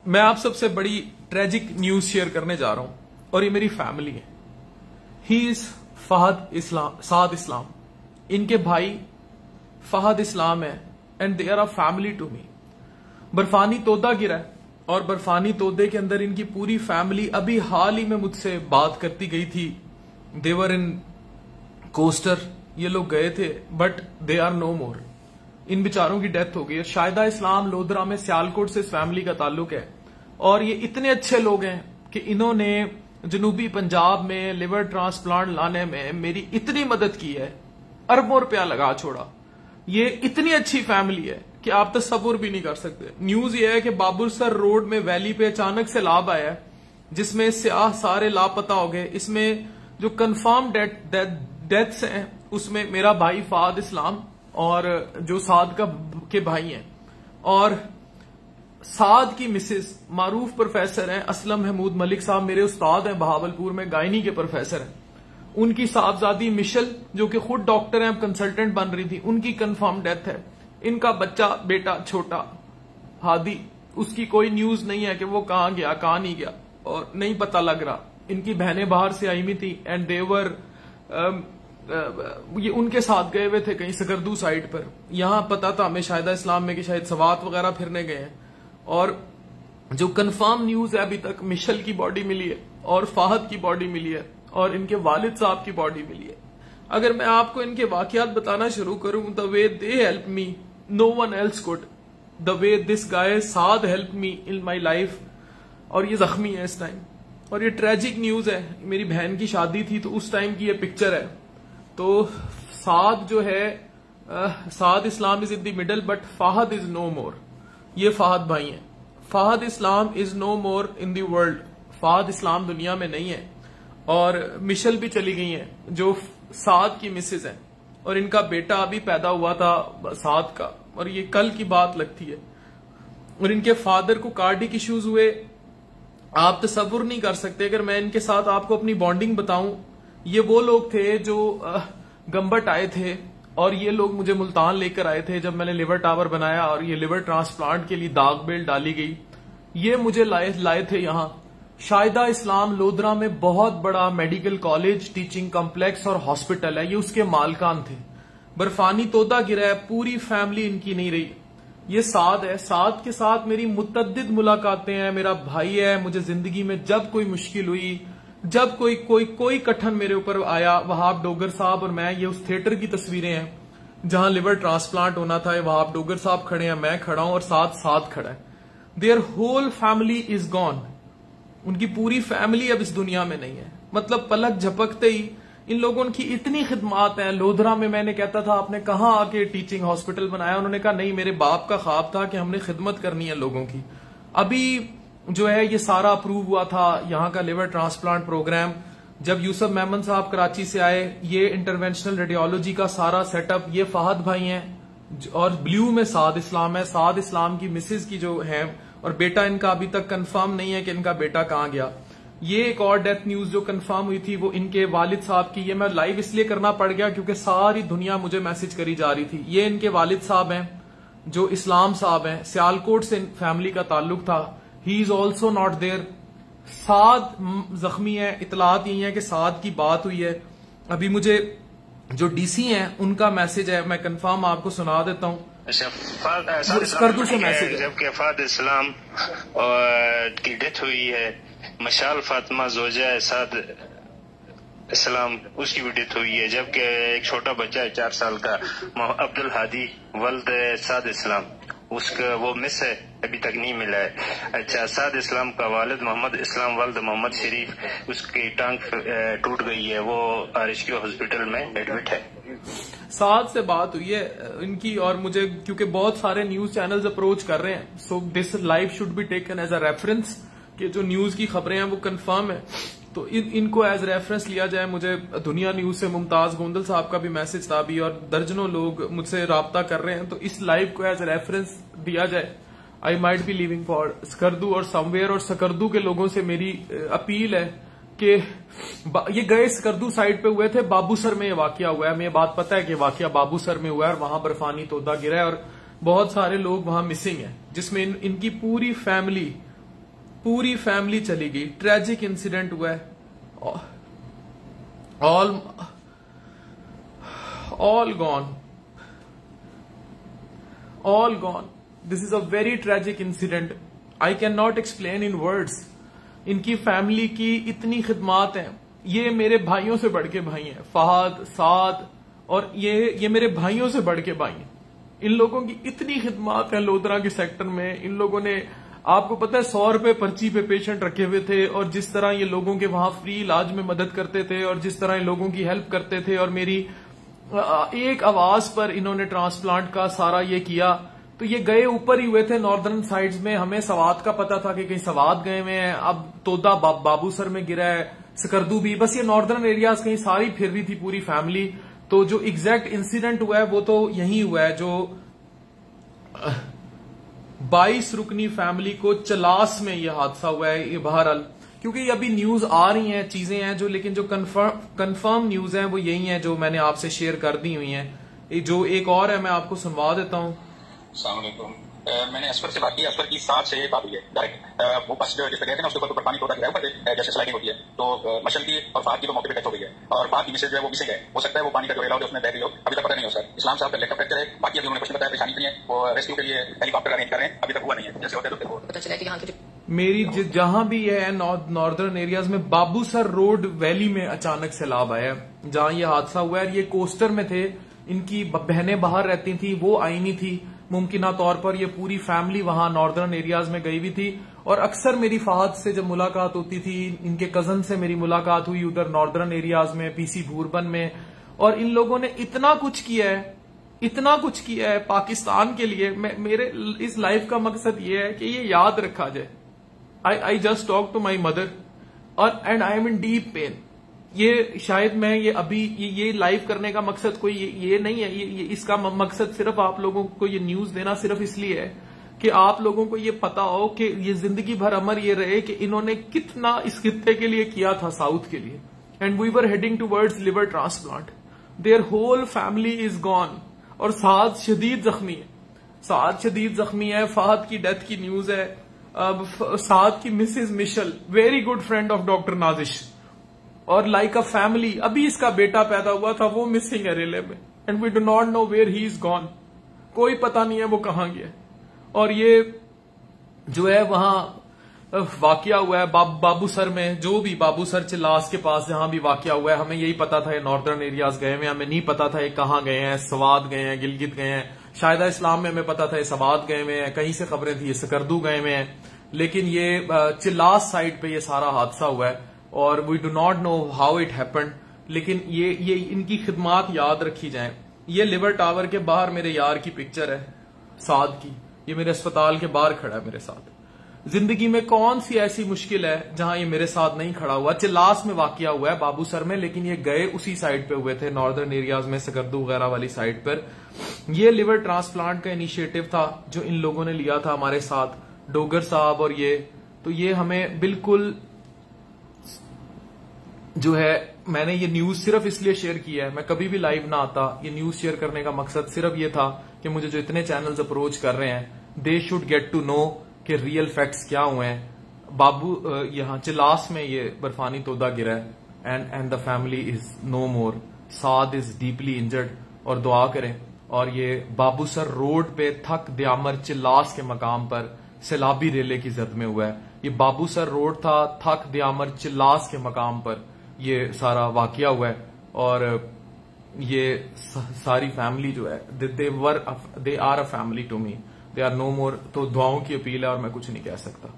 मैं आप सबसे बड़ी ट्रेजिक न्यूज शेयर करने जा रहा हूं और ये मेरी फैमिली है। He is Saad Islam. इनके भाई फहद इस्लाम है and they are a family to me. बर्फानी तोदा गिरा है और बर्फानी तोदे के अंदर इनकी पूरी फैमिली अभी हाल ही में मुझसे बात करती गई थी। देवर इन कोस्टर, ये लोग गए थे but they are no more. इन बेचारों की डेथ हो गई है। शाहिदा इस्लाम लोधरा में सियालकोट से इस फैमिली का ताल्लुक है और ये इतने अच्छे लोग हैं कि इन्होंने जनूबी पंजाब में लिवर ट्रांसप्लांट लाने में मेरी इतनी मदद की है, अरबों रुपया लगा छोड़ा। ये इतनी अच्छी फैमिली है कि आप तसव्वुर भी नहीं कर सकते। न्यूज ये है कि बाबुरसर रोड में वैली पे अचानक से लाभ आया है जिसमें स्याह सारे लापता हो गए। इसमें जो कंफर्म डेथ्स हैं उसमें मेरा भाई फहद इस्लाम और जो साद के भाई हैं और साद की मिसेस मारूफ प्रोफेसर हैं असलम महमूद मलिक साहब, मेरे उस्ताद हैं बहावलपुर में, गायनी के प्रोफेसर हैं। उनकी साहबजादी मिशल जो कि खुद डॉक्टर हैं, अब कंसल्टेंट बन रही थी, उनकी कंफर्म डेथ है। इनका बच्चा बेटा छोटा हादी, उसकी कोई न्यूज नहीं है कि वो कहां गया कहां नहीं गया और नहीं पता लग रहा। इनकी बहनें बाहर से आई हुई थी एंड देवर ये उनके साथ गए हुए थे कहीं सकरदू साइड पर। यहां पता था हमें शाहिदा इस्लाम में कि शायद सवात वगैरह फिरने गए हैं। और जो कंफर्म न्यूज है अभी तक, मिशल की बॉडी मिली है और फहद की बॉडी मिली है और इनके वालिद साहब की बॉडी मिली है। अगर मैं आपको इनके वाकयात बताना शुरू करूं, the way they help me know one else could, the way this guy Saad help me in my life. और ये जख्मी है इस टाइम और ये ट्रेजिक न्यूज है। मेरी बहन की शादी थी तो उस टाइम की ये पिक्चर है। तो साद जो है, Saad Islam is in the middle but Fahad is no more. ये फहद भाई हैं। Fahad Islam is no more in the world. Fahad Islam दुनिया में नहीं है और मिशल भी चली गई हैं जो साद की मिसेज हैं और इनका बेटा अभी पैदा हुआ था साद का और ये कल की बात लगती है। और इनके फादर को कार्डिक इश्यूज हुए, आप तसव्वुर नहीं कर सकते। अगर मैं इनके साथ आपको अपनी बॉन्डिंग बताऊं, ये वो लोग थे जो गंबट आए थे और ये लोग मुझे मुल्तान लेकर आए थे जब मैंने लिवर टावर बनाया और ये लिवर ट्रांसप्लांट के लिए दाग बेल डाली गई। ये मुझे लाए थे यहां। शाहिदा इस्लाम लोधरा में बहुत बड़ा मेडिकल कॉलेज, टीचिंग कॉम्प्लेक्स और हॉस्पिटल है, ये उसके मालकान थे। बर्फानी तोदा गिरा है, पूरी फैमिली इनकी नहीं रही। ये साद है, साद के साथ मेरी मुतअद्दिद मुलाकातें हैं। मेरा भाई है, मुझे जिंदगी में जब कोई मुश्किल हुई, जब कोई कठिन मेरे ऊपर आया, वहाब डोगर साहब और मैं, ये उस थिएटर की तस्वीरें हैं जहां लिवर ट्रांसप्लांट होना था। वहाब डोगर साहब खड़े हैं, मैं खड़ा हूं और साथ खड़ा है। Their whole family is gone. उनकी पूरी फैमिली अब इस दुनिया में नहीं है। मतलब पलक झपकते ही इन लोगों की इतनी खिदमात हैं। लोधरा में मैंने कहता था आपने कहां आके टीचिंग हॉस्पिटल बनाया, उन्होंने कहा नहीं, मेरे बाप का ख्वाब था कि हमने खिदमत करनी है लोगों की। अभी जो है ये सारा अप्रूव हुआ था यहां का लिवर ट्रांसप्लांट प्रोग्राम। जब यूसुफ मेमन साहब कराची से आए, ये इंटरवेंशनल रेडियोलॉजी का सारा सेटअप, ये फहद भाई हैं और ब्लू में साद इस्लाम है। साद इस्लाम की मिसेज की जो है और बेटा इनका अभी तक कंफर्म नहीं है कि इनका बेटा कहां गया। ये एक और डेथ न्यूज जो कंफर्म हुई थी वो इनके वालिद साहब की। ये मैं लाइव इसलिए करना पड़ गया क्योंकि सारी दुनिया मुझे मैसेज करी जा रही थी। ये इनके वालिद साहब हैं जो इस्लाम साहब हैं, सियालकोट से फैमिली का ताल्लुक था। He is also not there. Saad जख्मी है, इतलात यही है कि साद की बात हुई है। अभी मुझे जो डीसी हैं उनका मैसेज है, मैं कंफर्म आपको सुना देता हूं। स्कर्दू से मैसेज है। जबकि फहद इस्लाम की डेथ हुई है, मशाल फातिमा जोजा साद इस्लाम, उसकी भी डेथ हुई है। जबकि एक छोटा बच्चा है 4 साल का, अब्दुल हादी वल्द साद इस्लाम, उसका वो मिस है, अभी तक नहीं मिला है। अच्छा, साद इस्लाम का वालिद मोहम्मद इस्लाम वल्द मोहम्मद शरीफ, उसकी टांग टूट गई है, वो RSQ हॉस्पिटल में एडमिट है। साद से बात हुई है इनकी और मुझे, क्योंकि बहुत सारे न्यूज चैनल्स अप्रोच कर रहे हैं, so this live should be taken as a reference कि जो न्यूज की खबरें हैं वो कंफर्म है, तो इनको एज रेफरेंस लिया जाए। मुझे दुनिया न्यूज से मुमताज गोंदल साहब का भी मैसेज था अभी और दर्जनों लोग मुझसे राब्ता कर रहे हैं, तो इस लाइव को एज रेफरेंस दिया जाए। I might be living for Skardu और समवेयर, और सकरदू के लोगों से मेरी अपील है कि ये गए स्कर्दू साइड पे हुए थे, बाबूसर में ये वाकया हुआ है। हमें बात पता है कि वाकया बाबूसर में हुआ है और वहां बर्फानी तोदा गिरा है और बहुत सारे लोग वहां मिसिंग हैं, जिसमें इनकी पूरी फैमिली पूरी फैमिली चली गई। ट्रेजिक इंसिडेंट हुआ है। All gone. This is a very tragic incident. I can not explain in words. इनकी फैमिली की इतनी खिदमात हैं। ये मेरे भाइयों से बढ़ के भाई हैं, फहद, साद, और ये मेरे भाइयों से बढ़ के भाई हैं। इन लोगों की इतनी खिदमात है लोधरा के सेक्टर में। इन लोगों ने, आपको पता है, 100 रुपए पर्ची पे पेशेंट रखे हुए थे, और जिस तरह ये लोगों के वहां फ्री इलाज में मदद करते थे और जिस तरह ये लोगों की हेल्प करते थे, और मेरी एक आवाज पर इन्होंने ट्रांसप्लांट का सारा ये किया। तो ये गए ऊपर ही हुए थे नॉर्दर्न साइड्स में। हमें सवात का पता था कि कहीं सवात गए हुए हैं, अब तोदा बाबूसर में गिरा है, सकरदू भी, बस ये नॉर्दर्न एरियाज कहीं सारी फिर रही थी पूरी फैमिली। तो जो एग्जैक्ट इंसिडेंट हुआ है वो तो यही हुआ है, जो 22 रुकनी फैमिली को चलास में ये हादसा हुआ है। ये बहरहाल, क्योंकि अभी न्यूज आ रही हैं, चीजें हैं जो, लेकिन जो कंफर्म न्यूज हैं वो यही हैं जो मैंने आपसे शेयर कर दी हुई हैं। जो एक और है मैं आपको सुनवा देता हूं। अस्सलाम वालेकुम। मैंने असफर से बात की। असफर की 7 से बात हुई है डायरेक्ट। वो बस जिस पे गए थे ना, उसके ऊपर पानी तोड़ा गिरा ऊपर से, जैसे स्लाइडिंग होती है। तो मशल की और फाद की तो मौके पे डेथ हो गई है, और फाद की मिसेज जो है वो मिसिंग है। हो सकता है वो पानी का जो एलाउड है उसमें बह गई हो, अभी तक पता नहीं हो सर। इस्लाम साहब का लेग का फ्रैक्चर है। बाकी अभी उन्होंने कुछ बताया, परेशानी नहीं है, वो रेस्क्यू के लिए हेलीकॉप्टर अरेंज कर रहे हैं, अभी तक हुआ नहीं है। जैसे होते तो पता चला कि यहाँ मेरी जहां भी है नॉर्दर्न एरियाज में, बाबूसर रोड वैली में अचानक सैलाब आया, जहां ये हादसा हुआ है। ये कोस्टर में थे, इनकी बहनें बाहर रहती थी, वो आई नहीं थी मुमकिना तौर पर। ये पूरी फैमिली वहां नॉर्दर्न एरियाज में गई हुई थी, और अक्सर मेरी फहद से जब मुलाकात होती थी, इनके कजन से मेरी मुलाकात हुई उधर नॉर्दर्न एरियाज में, पीसी भूरबन में। और इन लोगों ने इतना कुछ किया है पाकिस्तान के लिए। मेरे इस लाइफ का मकसद ये है कि ये याद रखा जाए। I just talk to my mother, और and I am in deep pain. ये शायद मैं ये अभी ये लाइव करने का मकसद कोई ये नहीं है। ये इसका मकसद सिर्फ आप लोगों को ये न्यूज देना सिर्फ इसलिए है कि आप लोगों को ये पता हो कि ये जिंदगी भर अमर ये रहे कि इन्होंने कितना इस खित्ते के लिए किया था, साउथ के लिए। And we were heading towards liver transplant. Their whole family is gone. और साद शदीद जख्मी है। फहद की डेथ की न्यूज है। अब साद की Mrs Michelle, very good friend of doctor Nazish, और लाइक अ फैमिली। अभी इसका बेटा पैदा हुआ था, वो मिसिंग है रिले में, and we do not know where he is gone. कोई पता नहीं है वो कहां गया। और ये जो है वहां वाकया हुआ है बाबूसर में, जो भी बाबूसर चिल्लास के पास जहां भी वाकया हुआ है, हमें यही पता था ये नॉर्दर्न एरियाज गए हैं, हमें नहीं पता था ये कहां गए हैं। सवात गए हैं, गिलगित गए हैं, शायदा इस्लाम में हमें पता था ये सवात गए हुए हैं, कहीं से खबरें थी ये सकरदू गए हुए हैं, लेकिन ये चिल्लास साइड पे ये सारा हादसा हुआ है। और we do not know how it happened, लेकिन ये इनकी खिदमात याद रखी जाए। ये लिवर टावर के बाहर मेरे यार की पिक्चर है, साद की। ये मेरे अस्पताल के बाहर खड़ा है मेरे साथ। जिंदगी में कौन सी ऐसी मुश्किल है जहां ये मेरे साथ नहीं खड़ा हुआ। चिल्लास में वाकया हुआ है बाबूसर में, लेकिन ये गए उसी साइड पे हुए थे, नॉर्दर्न एरियाज में, सकरदू वगैरह वाली साइड पर। ये लिवर ट्रांसप्लांट का इनिशिएटिव था जो इन लोगों ने लिया था हमारे साथ, डोगर साहब और ये। तो ये हमें बिल्कुल जो है, मैंने ये न्यूज सिर्फ इसलिए शेयर किया है, मैं कभी भी लाइव ना आता। ये न्यूज शेयर करने का मकसद सिर्फ ये था कि मुझे जो इतने चैनल्स अप्रोच कर रहे हैं, they should get to know कि रियल फैक्ट्स क्या हुए हैं। बाबू यहाँ चिल्लास में ये बर्फानी तोदा गिरा है, and the family is no more. Saad is deeply injured, और दुआ करें। और ये बाबूसर रोड पे थक दयामर चिल्लास के मकाम पर सैलाबी रेले की जद में हुआ है। ये बाबूसर रोड था, थक दयामर चिल्लास के मकाम पर ये सारा वाकया हुआ है। और ये सारी फैमिली जो है, they are a family to me, they are no more. तो दुआओं की अपील है और मैं कुछ नहीं कह सकता।